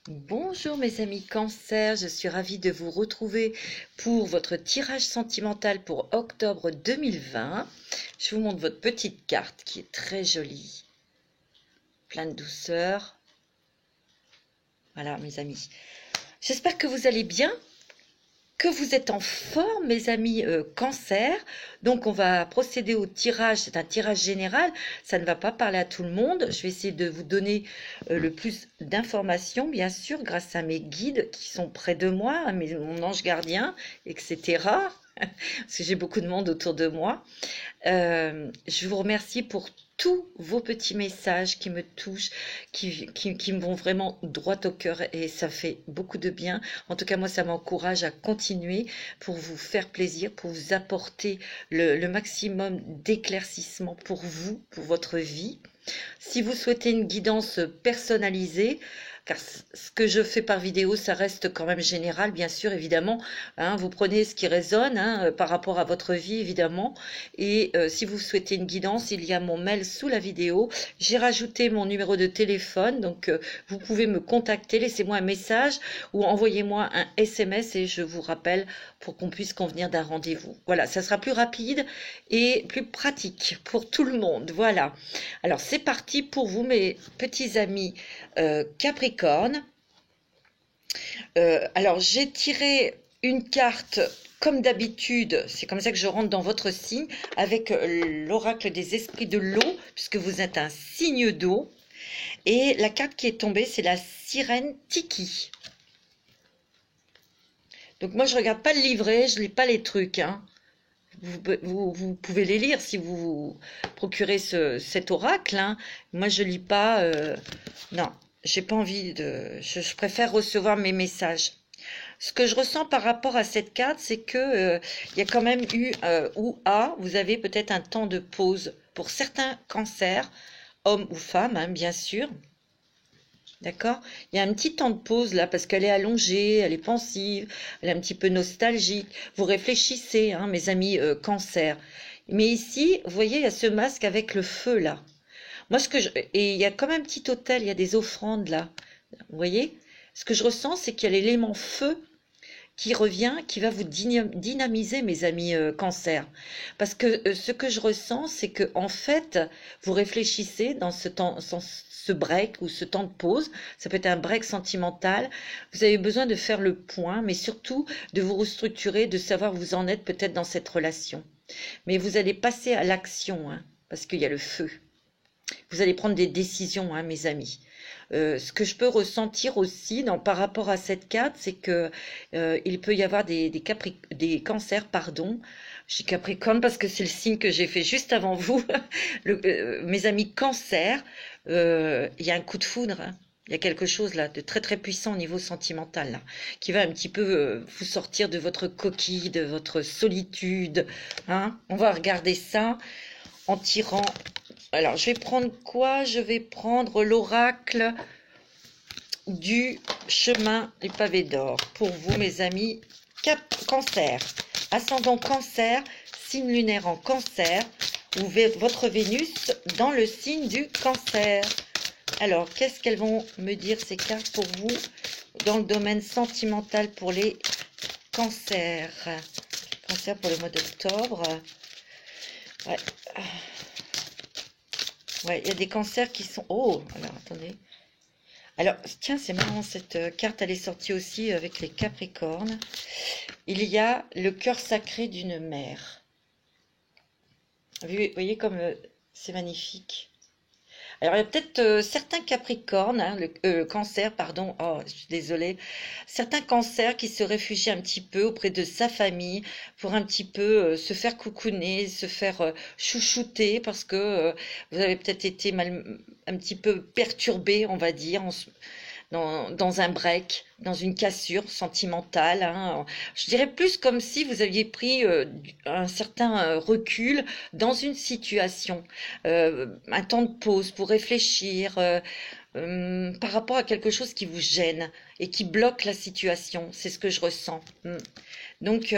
Bonjour mes amis Cancer, je suis ravie de vous retrouver pour votre tirage sentimental pour octobre 2020. Je vous montre votre petite carte qui est très jolie, plein de douceur. Voilà mes amis, j'espère que vous allez bien, que vous êtes en forme mes amis Cancer. Donc on va procéder au tirage, c'est un tirage général, ça ne va pas parler à tout le monde. Je vais essayer de vous donner le plus d'informations bien sûr grâce à mes guides qui sont près de moi, hein, mon ange gardien, etc. Parce que j'ai beaucoup de monde autour de moi. Je vous remercie pour tous vos petits messages qui me touchent, qui me vont vraiment droit au cœur et ça fait beaucoup de bien. En tout cas, moi, ça m'encourage à continuer pour vous faire plaisir, pour vous apporter le maximum d'éclaircissement pour vous, pour votre vie. Si vous souhaitez une guidance personnalisée, car ce que je fais par vidéo, ça reste quand même général, bien sûr, évidemment. Hein, vous prenez ce qui résonne par rapport à votre vie, évidemment. Et si vous souhaitez une guidance, il y a mon mail sous la vidéo. J'ai rajouté mon numéro de téléphone, donc vous pouvez me contacter, laissez-moi un message ou envoyez-moi un SMS et je vous rappelle pour qu'on puisse convenir d'un rendez-vous. Voilà, ça sera plus rapide et plus pratique pour tout le monde. Voilà. Alors c'est parti pour vous, mes petits amis Capricorne. Alors j'ai tiré une carte comme d'habitude, c'est comme ça que je rentre dans votre signe, avec l'oracle des esprits de l'eau, puisque vous êtes un signe d'eau. Et la carte qui est tombée, c'est la sirène Tiki. Donc moi, je regarde pas le livret, je lis pas les trucs. Hein. Vous pouvez les lire si vous vous procurez cet oracle. Hein. Moi, je lis pas. Non, j'ai pas envie de. Je préfère recevoir mes messages. Ce que je ressens par rapport à cette carte, c'est que il y a quand même eu vous avez peut-être un temps de pause pour certains cancers, hommes ou femmes, hein, bien sûr. D'accord? Il y a un petit temps de pause là parce qu'elle est allongée, elle est pensive, elle est un petit peu nostalgique. Vous réfléchissez, hein, mes amis cancer. Mais ici, vous voyez, il y a ce masque avec le feu là. Moi, et il y a comme un petit autel, il y a des offrandes là. Vous voyez? Ce que je ressens, c'est qu'il y a l'élément feu qui revient, qui va vous dynamiser, mes amis cancer. Parce que ce que je ressens, c'est que en fait, vous réfléchissez dans ce temps, ce break ou ce temps de pause. Ça peut être un break sentimental. Vous avez besoin de faire le point, mais surtout de vous restructurer, de savoir où vous en êtes peut-être dans cette relation. Mais vous allez passer à l'action, hein, parce qu'il y a le feu. Vous allez prendre des décisions, hein, mes amis. Ce que je peux ressentir aussi par rapport à cette carte, c'est que il peut y avoir des cancers, pardon. Je dis Capricorne parce que c'est le signe que j'ai fait juste avant vous. Mes amis cancer, il y a un coup de foudre. Hein. Il y a quelque chose là de très très puissant au niveau sentimental là, qui va un petit peu vous sortir de votre coquille, de votre solitude. Hein. On va regarder ça en tirant. Alors, je vais prendre quoi? Je vais prendre l'oracle du chemin du pavé d'or. Pour vous, mes amis, cancer. Ascendant cancer, signe lunaire en cancer, ou votre Vénus dans le signe du cancer. Alors, qu'est-ce qu'elles vont me dire, ces cartes, pour vous, dans le domaine sentimental pour les cancers? Cancer pour le mois d'octobre. Ouais. Ouais, il y a des cancers qui sont... Oh, alors attendez. Alors, tiens, c'est marrant, cette carte, elle est sortie aussi avec les Capricornes. Il y a le cœur sacré d'une mère. Vous voyez comme c'est magnifique. Alors, il y a peut-être certains Capricornes, hein, cancer, pardon, oh, je suis désolée, certains cancers qui se réfugient un petit peu auprès de sa famille pour un petit peu se faire coucouner, se faire chouchouter parce que vous avez peut-être été un petit peu perturbé, on va dire, dans un break, dans une cassure sentimentale. Hein. Je dirais plus comme si vous aviez pris un certain recul dans une situation, un temps de pause pour réfléchir par rapport à quelque chose qui vous gêne et qui bloque la situation. C'est ce que je ressens. Donc,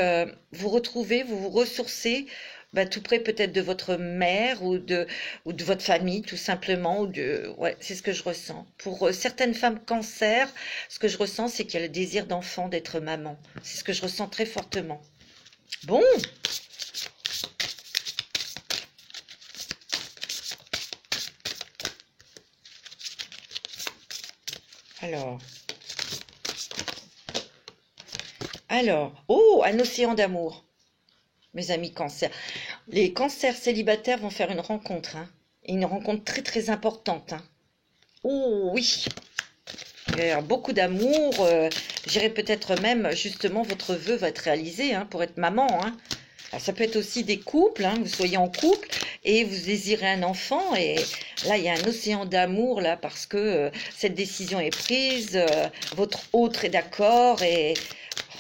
vous retrouvez, vous vous ressourcez Bah, tout près peut-être de votre mère ou de votre famille, tout simplement. Ouais, c'est ce que je ressens. Pour certaines femmes cancer, ce que je ressens, c'est qu'il y a le désir d'enfant, d'être maman. C'est ce que je ressens très fortement. Bon, alors, oh, un océan d'amour, mes amis cancer. Les cancers célibataires vont faire une rencontre, hein, et une rencontre très très importante, hein. Oh oui, il va y avoir beaucoup d'amour. J'irai peut-être même, justement, votre vœu va être réalisé, hein, pour être maman, hein. Alors, ça peut être aussi des couples, hein, vous soyez en couple et vous désirez un enfant. Et là, il y a un océan d'amour, là, parce que cette décision est prise, votre autre est d'accord et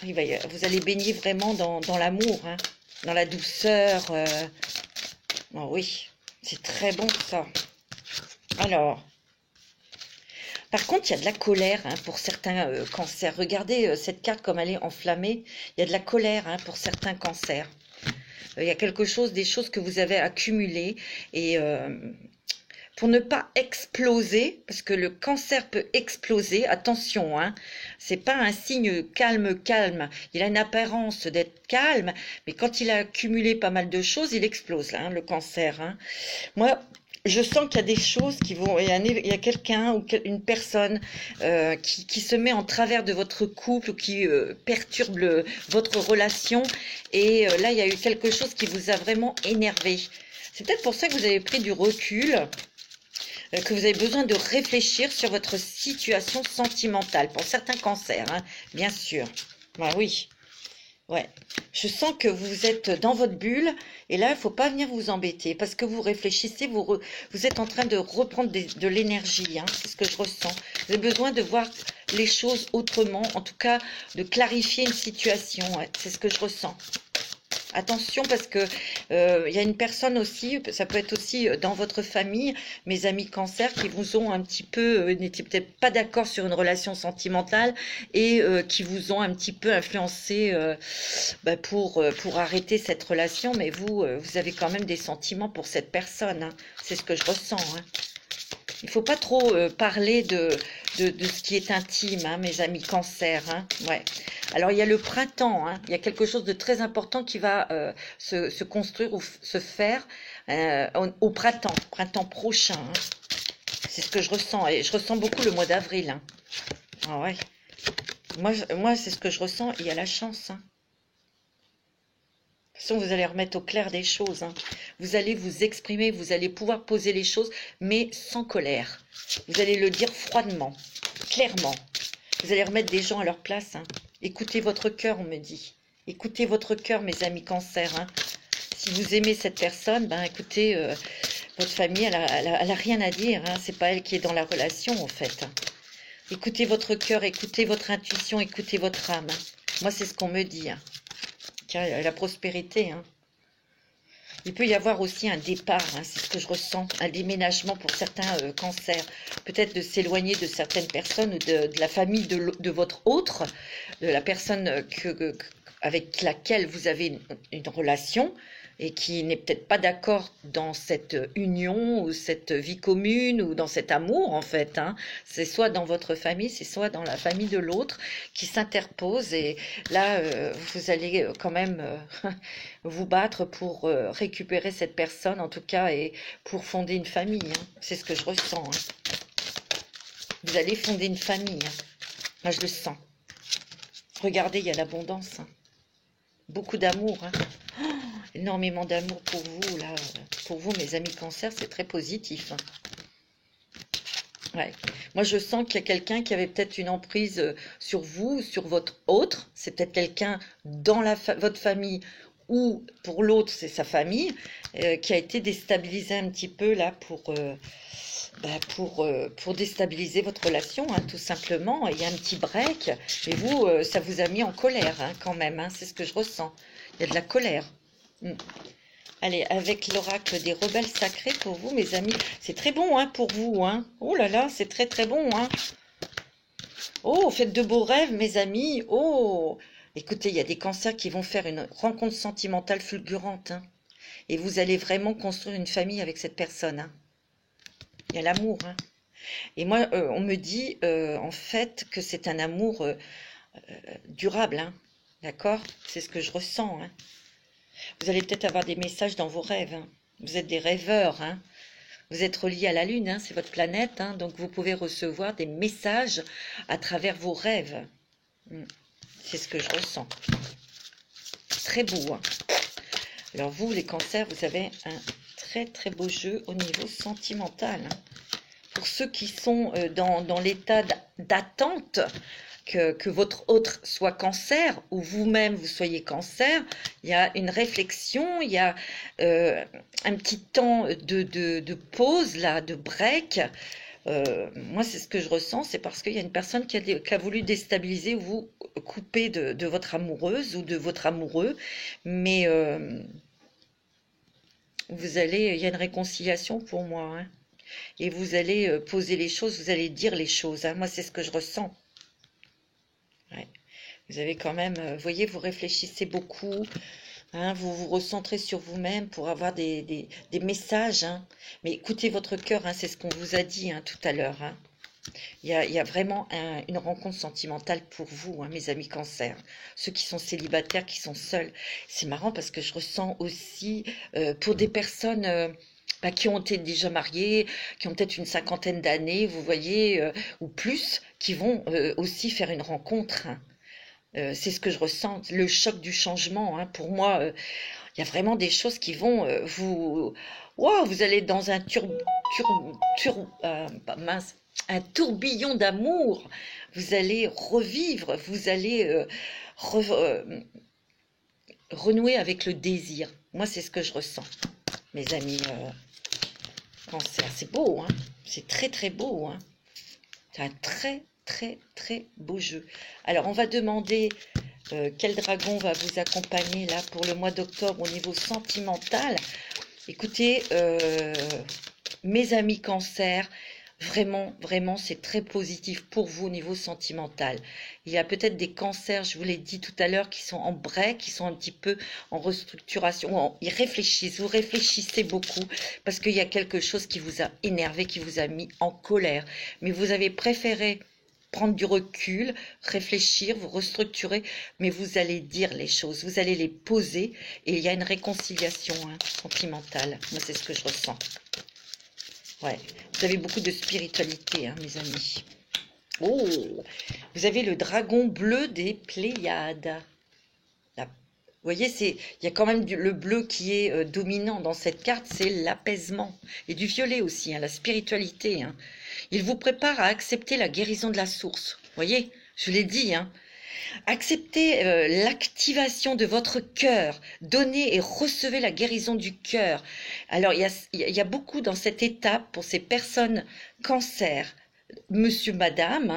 vous allez baigner vraiment dans l'amour, hein, dans la douceur. Oh oui, c'est très bon ça. Alors, par contre, il y a de la colère, hein, pour certains cancers. Regardez cette carte comme elle est enflammée. Il y a de la colère, hein, pour certains cancers. Il y a quelque chose, des choses que vous avez accumulées et pour ne pas exploser, parce que le cancer peut exploser, attention, hein, c'est pas un signe calme. Il a une apparence d'être calme, mais quand il a accumulé pas mal de choses, il explose, là, hein, le cancer, hein. Moi, je sens qu'il y a des choses qui vont. Il y a quelqu'un ou une personne qui se met en travers de votre couple ou qui perturbe votre relation. Et là, il y a eu quelque chose qui vous a vraiment énervé. C'est peut-être pour ça que vous avez pris du recul, que vous avez besoin de réfléchir sur votre situation sentimentale. Pour certains cancers, hein, bien sûr. Bah oui. Ouais, je sens que vous êtes dans votre bulle et là, il ne faut pas venir vous embêter parce que vous réfléchissez, vous êtes en train de reprendre de l'énergie, hein, c'est ce que je ressens. Vous avez besoin de voir les choses autrement, en tout cas de clarifier une situation, ouais, c'est ce que je ressens. Attention parce que il y a une personne aussi, ça peut être aussi dans votre famille, mes amis cancer, qui vous ont un petit peu, n'étaient peut-être pas d'accord sur une relation sentimentale et qui vous ont un petit peu influencé pour arrêter cette relation. Mais vous avez quand même des sentiments pour cette personne, hein. C'est ce que je ressens, hein. Il ne faut pas trop parler de ce qui est intime, hein, mes amis cancer, hein. Ouais. Alors, il y a le printemps, hein. Il y a quelque chose de très important qui va se construire ou se faire au printemps prochain, hein. C'est ce que je ressens. Et je ressens beaucoup le mois d'avril, hein. Ah ouais. Moi c'est ce que je ressens. Il y a la chance, hein. De toute façon, vous allez remettre au clair des choses, hein. Vous allez vous exprimer, vous allez pouvoir poser les choses, mais sans colère. Vous allez le dire froidement, clairement. Vous allez remettre des gens à leur place, hein. Écoutez votre cœur, on me dit. Écoutez votre cœur, mes amis cancer, hein. Si vous aimez cette personne, ben écoutez, votre famille, elle a rien à dire, hein. C'est pas elle qui est dans la relation, en fait, hein. Écoutez votre cœur, écoutez votre intuition, écoutez votre âme, hein. Moi, c'est ce qu'on me dit, hein. La prospérité, hein. Il peut y avoir aussi un départ, hein, c'est ce que je ressens, un déménagement pour certains cancers. Peut-être de s'éloigner de certaines personnes ou de la famille de votre autre, de la personne avec laquelle vous avez une relation et qui n'est peut-être pas d'accord dans cette union ou cette vie commune ou dans cet amour, en fait, hein. C'est soit dans votre famille, c'est soit dans la famille de l'autre qui s'interpose. Et là, vous allez quand même vous battre pour récupérer cette personne, en tout cas, et pour fonder une famille, hein. C'est ce que je ressens, hein. Vous allez fonder une famille, hein. Moi, je le sens. Regardez, il y a l'abondance, hein. Beaucoup d'amour, hein. Énormément d'amour pour vous, là. Pour vous, mes amis cancer, c'est très positif, hein. Ouais. Moi, je sens qu'il y a quelqu'un qui avait peut-être une emprise sur vous, sur votre autre. C'est peut-être quelqu'un dans votre famille ou pour l'autre, c'est sa famille, qui a été déstabilisé un petit peu là pour déstabiliser votre relation, hein, tout simplement. Il y a un petit break, et vous, ça vous a mis en colère, hein, quand même, hein, c'est ce que je ressens. Il y a de la colère. Allez, avec l'oracle des rebelles sacrés pour vous, mes amis. C'est très bon, hein, pour vous, hein. Oh là là, c'est très très bon, hein. Oh, faites de beaux rêves, mes amis. Oh, écoutez, il y a des cancers qui vont faire une rencontre sentimentale fulgurante, hein. et vous allez vraiment construire une famille avec cette personne, hein. Il y a l'amour, hein. Et moi, on me dit en fait que c'est un amour durable, hein. D'accord? C'est ce que je ressens, hein. Vous allez peut-être avoir des messages dans vos rêves, hein. Vous êtes des rêveurs, hein. Vous êtes reliés à la Lune, hein, c'est votre planète, hein, donc vous pouvez recevoir des messages à travers vos rêves. C'est ce que je ressens. Très beau, hein. Alors vous, les cancers, vous avez un très très beau jeu au niveau sentimental, hein. Pour ceux qui sont dans l'état d'attente que votre autre soit cancer, ou vous-même vous soyez cancer, il y a une réflexion, il y a un petit temps de pause, là, de break. Moi, c'est ce que je ressens, c'est parce qu'il y a une personne qui a voulu déstabiliser ou vous couper de votre amoureuse ou de votre amoureux, mais il y a une réconciliation pour moi, hein. Et vous allez poser les choses, vous allez dire les choses, hein. Moi, c'est ce que je ressens. Ouais. Vous avez quand même, vous voyez, vous réfléchissez beaucoup, hein, vous vous recentrez sur vous-même pour avoir des messages, hein. Mais écoutez votre cœur, hein, c'est ce qu'on vous a dit, hein, tout à l'heure, hein. Il y a vraiment une rencontre sentimentale pour vous, hein, mes amis cancer. Ceux qui sont célibataires, qui sont seuls. C'est marrant parce que je ressens aussi pour des personnes qui ont été déjà mariées, qui ont peut-être une cinquantaine d'années, vous voyez, ou plus, qui vont aussi faire une rencontre, hein. C'est ce que je ressens, le choc du changement, hein. Pour moi, il y a vraiment des choses qui vont vous... Wow, vous allez dans un mince, un tourbillon d'amour. Vous allez revivre, vous allez renouer avec le désir. Moi, c'est ce que je ressens, mes amis cancer. C'est beau, hein. C'est très très beau, hein. C'est un très très très beau jeu. Alors, on va demander quel dragon va vous accompagner là pour le mois d'octobre au niveau sentimental. Écoutez, mes amis cancer, vraiment, vraiment, c'est très positif pour vous au niveau sentimental. Il y a peut-être des cancers, je vous l'ai dit tout à l'heure, qui sont en break, qui sont un petit peu en restructuration. Ils réfléchissent, vous réfléchissez beaucoup parce qu'il y a quelque chose qui vous a énervé, qui vous a mis en colère. Mais vous avez préféré prendre du recul, réfléchir, vous restructurer, mais vous allez dire les choses, vous allez les poser et il y a une réconciliation, hein, sentimentale. Moi, c'est ce que je ressens. Ouais, vous avez beaucoup de spiritualité, hein, mes amis. Oh, vous avez le dragon bleu des Pléiades. Là, vous voyez, il y a quand même le bleu qui est dominant dans cette carte, c'est l'apaisement. Et du violet aussi, hein, la spiritualité, hein. Il vous prépare à accepter la guérison de la source. Vous voyez, je l'ai dit, hein. Acceptez l'activation de votre cœur. Donnez et recevez la guérison du cœur. Alors, il y a beaucoup dans cette étape pour ces personnes cancer, monsieur, madame,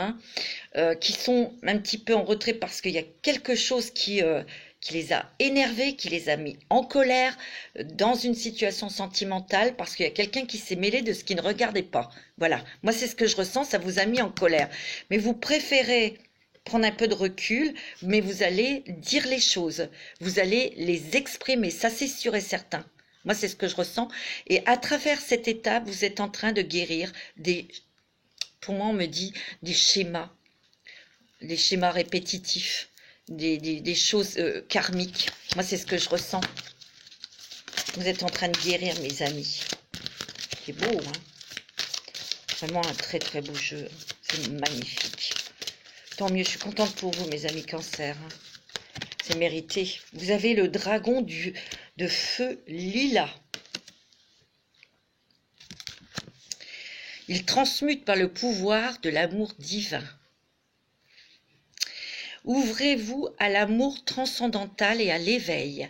hein, qui sont un petit peu en retrait parce qu'il y a quelque chose qui les a énervés, qui les a mis en colère dans une situation sentimentale parce qu'il y a quelqu'un qui s'est mêlé de ce qui ne regardait pas. Voilà, moi c'est ce que je ressens, ça vous a mis en colère. Mais vous préférez prendre un peu de recul, mais vous allez dire les choses, vous allez les exprimer, ça c'est sûr et certain. Moi c'est ce que je ressens. Et à travers cette étape, vous êtes en train de guérir pour moi on me dit des schémas répétitifs. Des choses karmiques. Moi, c'est ce que je ressens. Vous êtes en train de guérir, mes amis. C'est beau, hein. Vraiment un très, très beau jeu. C'est magnifique. Tant mieux, je suis contente pour vous, mes amis cancer, hein. C'est mérité. Vous avez le dragon de feu lilas. Il transmute par le pouvoir de l'amour divin. Ouvrez-vous à l'amour transcendantal et à l'éveil.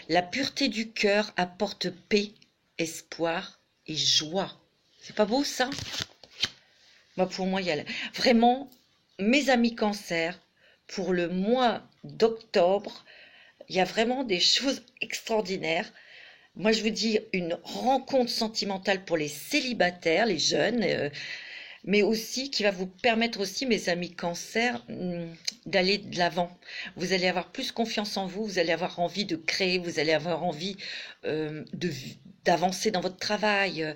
La pureté du cœur apporte paix, espoir et joie. C'est pas beau ça? Moi, pour moi, il y a vraiment, mes amis cancer, pour le mois d'octobre, il y a vraiment des choses extraordinaires. Moi, je vous dis une rencontre sentimentale pour les célibataires, les jeunes, mais aussi qui va vous permettre aussi, mes amis cancer, d'aller de l'avant. Vous allez avoir plus confiance en vous, vous allez avoir envie de créer, vous allez avoir envie d'avancer dans votre travail.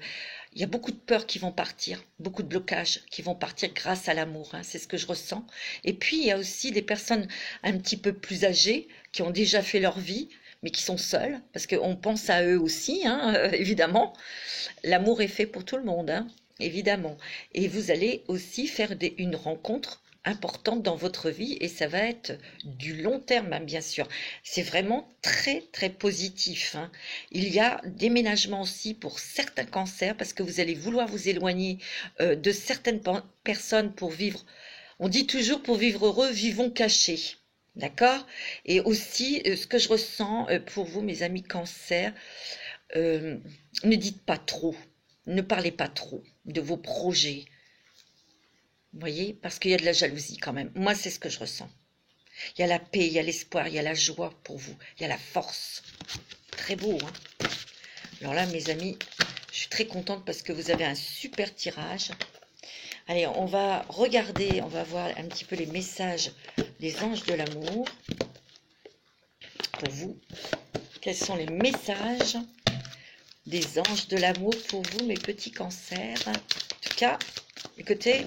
Il y a beaucoup de peurs qui vont partir, beaucoup de blocages qui vont partir grâce à l'amour, hein, c'est ce que je ressens. Et puis, il y a aussi des personnes un petit peu plus âgées qui ont déjà fait leur vie, mais qui sont seules, parce qu'on pense à eux aussi, hein, évidemment. L'amour est fait pour tout le monde, hein, évidemment. Et vous allez aussi faire une rencontre importante dans votre vie et ça va être du long terme, hein, bien sûr. C'est vraiment très, très positif, hein. Il y a déménagement aussi pour certains cancers parce que vous allez vouloir vous éloigner de certaines personnes pour vivre. On dit toujours pour vivre heureux, vivons cachés. D'accord? Et aussi, ce que je ressens pour vous, mes amis cancer, ne dites pas trop, ne parlez pas trop de vos projets. Vous voyez? Parce qu'il y a de la jalousie quand même. Moi, c'est ce que je ressens. Il y a la paix, il y a l'espoir, il y a la joie pour vous. Il y a la force. Très beau, hein? Alors là, mes amis, je suis très contente parce que vous avez un super tirage. Allez, on va regarder, on va voir un petit peu les messages des anges de l'amour pour vous. Quels sont les messages des anges de l'amour pour vous, mes petits cancers? En tout cas, écoutez,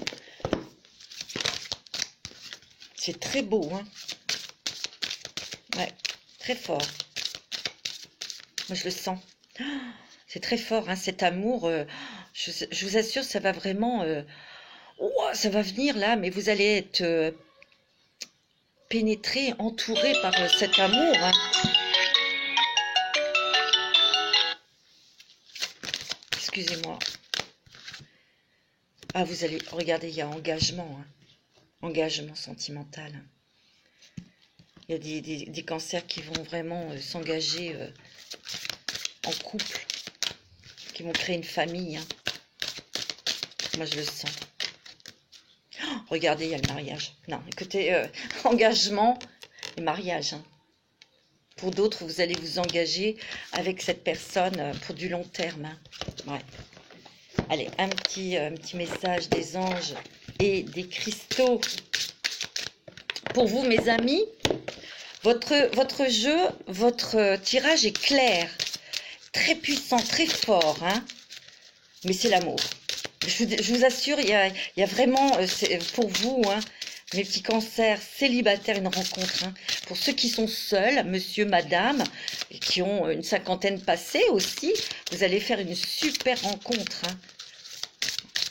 c'est très beau, hein? Ouais, très fort. Moi, je le sens. C'est très fort, hein, cet amour. Je vous assure, ça va vraiment... ça va venir là, mais vous allez être pénétré, entouré par cet amour, hein. Excusez-moi. Ah, vous allez... Regardez, il y a engagement, hein. Engagement sentimental. Il y a des cancers qui vont vraiment s'engager en couple, qui vont créer une famille, hein. Moi, je le sens. Oh, regardez, il y a le mariage. Non, écoutez, engagement et mariage, hein. Pour d'autres, vous allez vous engager avec cette personne pour du long terme, hein. Ouais. Allez, un petit message des anges et des cristaux. Pour vous, mes amis, votre jeu, votre tirage est clair, très puissant, très fort, hein, mais c'est l'amour. Je vous assure, il y a vraiment, pour vous, hein, mes petits cancers célibataires, une rencontre, hein. Pour ceux qui sont seuls, monsieur, madame, et qui ont une cinquantaine passée aussi, vous allez faire une super rencontre, hein.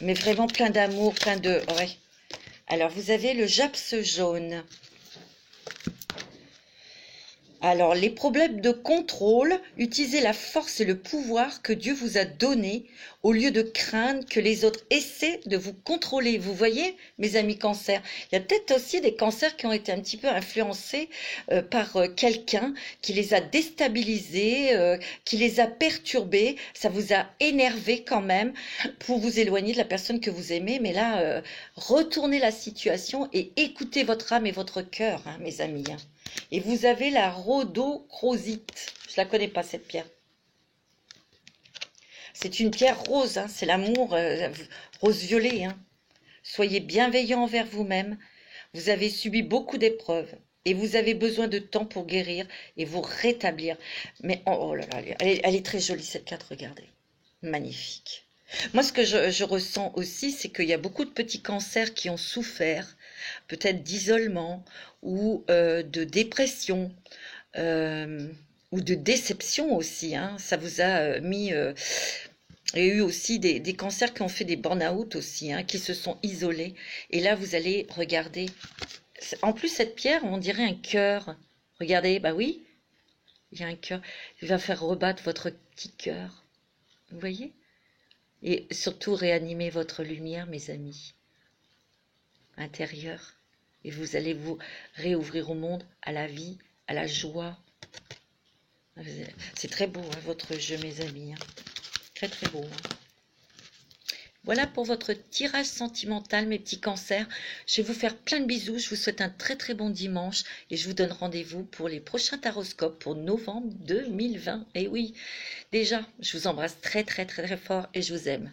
Mais vraiment plein d'amour, plein de... Ouais. Alors, vous avez le japs jaune. Alors, les problèmes de contrôle, utilisez la force et le pouvoir que Dieu vous a donné au lieu de craindre que les autres essaient de vous contrôler. Vous voyez, mes amis cancers, il y a peut-être aussi des cancers qui ont été un petit peu influencés par quelqu'un qui les a déstabilisés, qui les a perturbés. Ça vous a énervé quand même pour vous éloigner de la personne que vous aimez. Mais là, retournez la situation et écoutez votre âme et votre cœur, hein, mes amis, hein. Et vous avez la rhodochrosite. Je la connais pas, cette pierre. C'est une pierre rose, hein, c'est l'amour, rose-violet, hein. Soyez bienveillants envers vous-même. Vous avez subi beaucoup d'épreuves et vous avez besoin de temps pour guérir et vous rétablir. Mais oh là là, elle est très jolie cette carte, regardez. Magnifique. Moi, ce que je ressens aussi, c'est qu'il y a beaucoup de petits cancers qui ont souffert, peut-être d'isolement ou de dépression ou de déception aussi, hein. Ça vous a mis... il y a eu aussi des cancers qui ont fait des burn-out aussi, hein, qui se sont isolés. Et là, vous allez regarder. En plus, cette pierre, on dirait un cœur. Regardez, bah oui, il y a un cœur. Il va faire rebattre votre petit cœur. Vous voyez? Et surtout, réanimer votre lumière, mes amis, intérieure. Et vous allez vous réouvrir au monde, à la vie, à la joie. C'est très beau, hein, votre jeu, mes amis, hein. Très, très beau, hein. Voilà pour votre tirage sentimental, mes petits cancers. Je vais vous faire plein de bisous. Je vous souhaite un très, très bon dimanche. Et je vous donne rendez-vous pour les prochains taroscopes pour novembre 2020. Et oui, déjà, je vous embrasse très, très, très, très fort et je vous aime.